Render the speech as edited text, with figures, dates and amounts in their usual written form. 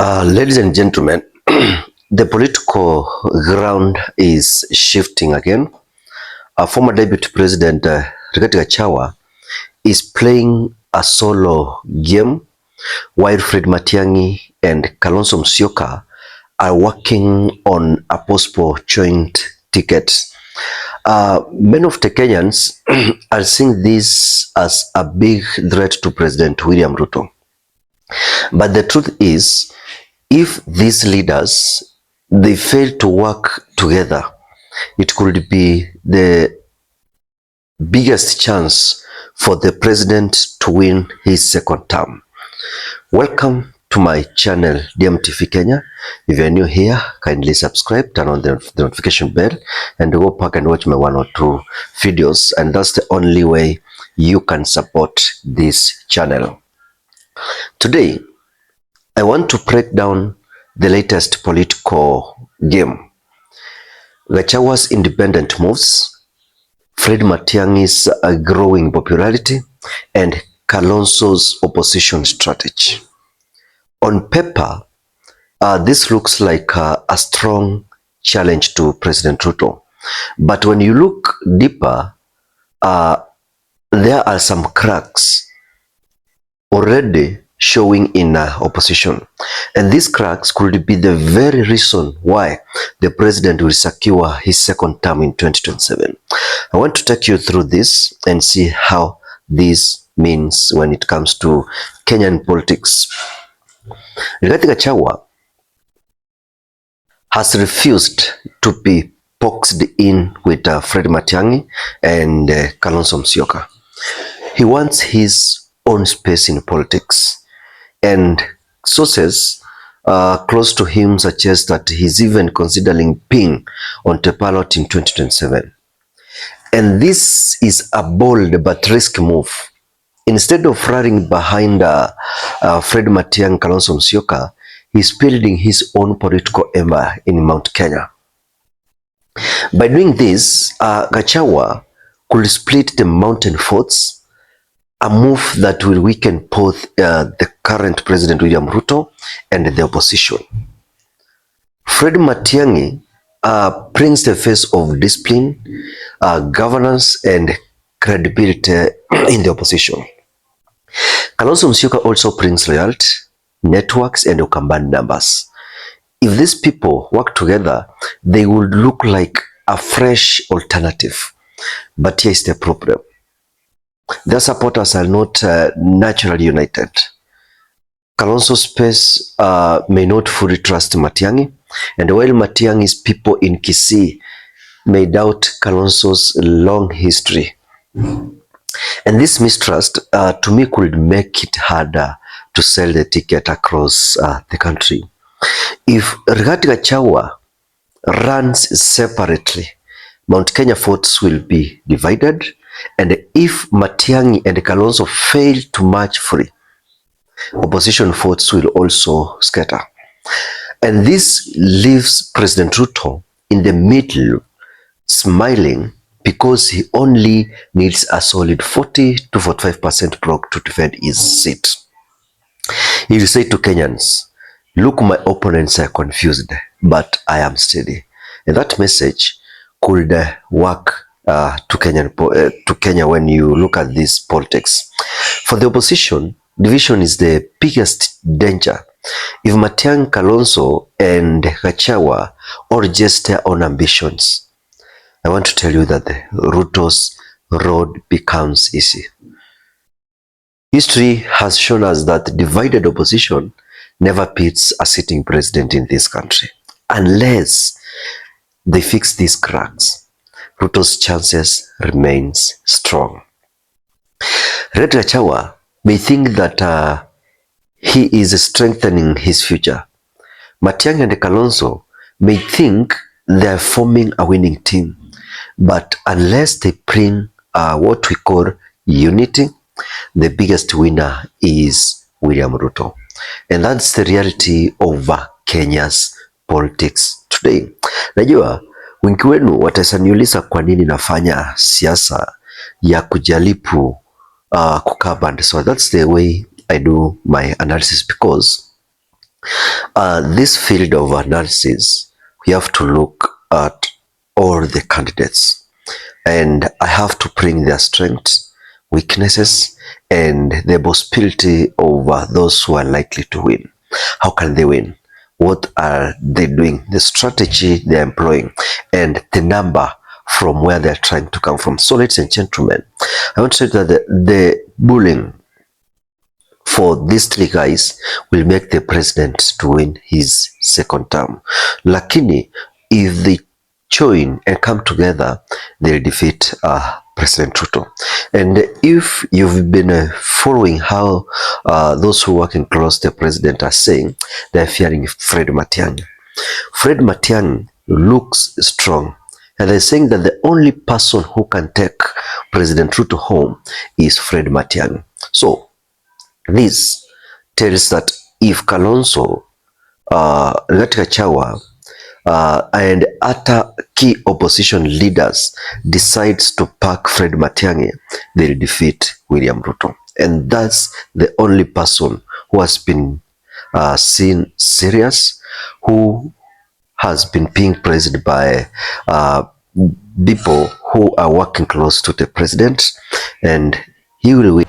Ladies and gentlemen, the political ground is shifting again. Former Deputy President Rigathi Gachagua is playing a solo game while Matiang'i and Kalonzo are working on a possible joint ticket. Many of the Kenyans are seeing this as a big threat to President William Ruto. But the truth is, if these leaders they fail to work together, it could be the biggest chance for the president to win his second term. Welcome to my channel DMTV Kenya. If you're new here, kindly subscribe, turn on the notification bell, and go back and watch my 1 or 2 videos. And that's the only way you can support this channel. Today, I want to break down the latest political game. Gachagua's independent moves, Matiang'i's growing popularity, and Kalonzo's opposition strategy. On paper, this looks like a strong challenge to President Ruto. But when you look deeper, there are some cracks already showing in opposition. And these cracks could be the very reason why the president will secure his second term in 2027. I want to take you through this and see how this means when it comes to Kenyan politics. Rigathi Gachagua has refused to be boxed in with Matiang'i and Kalonzo Musyoka. He wants his own space in politics. And sources close to him suggest that he's even considering being on the ballot in 2027. And this is a bold but risky move. Instead of running behind Matiang'i, Kalonzo Musyoka, he's building his own political empire in Mount Kenya. By doing this, Gachagua could split the mountain forts, a move that will weaken both the current President William Ruto and the opposition. Matiang'i brings the face of discipline, governance, and credibility in the opposition. Kalonzo Musyoka also brings loyalty, networks, and Ukambani numbers. If these people work together, they would look like a fresh alternative. But here is the problem. Their supporters are not naturally united. Kalonzo's space may not fully trust Matiang'i, and while Matiang'i's people in Kisii may doubt Kalonzo's long history. And this mistrust, to me, could make it harder to sell the ticket across the country. If Rigathi Gachagua runs separately, Mount Kenya votes will be divided, and if Matiang'i and Kalonzo fail to match free, opposition votes will also scatter. And this leaves President Ruto in the middle, smiling because he only needs a solid 40 to 45% block to defend his seat. He will say to Kenyans, look, my opponents are confused, but I am steady. And that message could work to Kenya when you look at this politics. For the opposition, division is the biggest danger. If Matiang'i, Kalonzo, and Gachagua all just their own ambitions, I want to tell you that the Ruto's road becomes easy. History has shown us that divided opposition never beats a sitting president in this country. Unless they fix these cracks, Ruto's chances remains strong. Rigathi Gachagua may think that he is strengthening his future. Matiang'i and Kalonzo may think they are forming a winning team. But unless they bring what we call unity, the biggest winner is William Ruto. And that's the reality of Kenya's politics today. Najua wengi wenu watasaniuliza kwa nini nafanya siasa ya kujaribu kukaa band. So that's the way I do my analysis, because This field of analysis, we have to look at all the candidates, and I have to bring their strengths, weaknesses, and the possibility of those who are likely to win. How can they win? What are they doing? The strategy they're employing, and the number from where they're trying to come from. So, ladies and gentlemen, I want to say that the bullying for these three guys will make the president to win his second term. Lakini, if they join and come together, they'll defeat President Ruto. And if you've been following how those who working close to the president are saying, they're fearing Fred Matiang'i. Fred Matiang'i looks strong. And they're saying that the only person who can take President Ruto home is Fred Matiang'i. So, this tells that if Kalonzo, Gachagua, and other key opposition leaders decides to pack Fred Matiang'i, they'll defeat William Ruto. And that's the only person who has been seen serious, who has been being praised by people who are working close to the president, and he will win.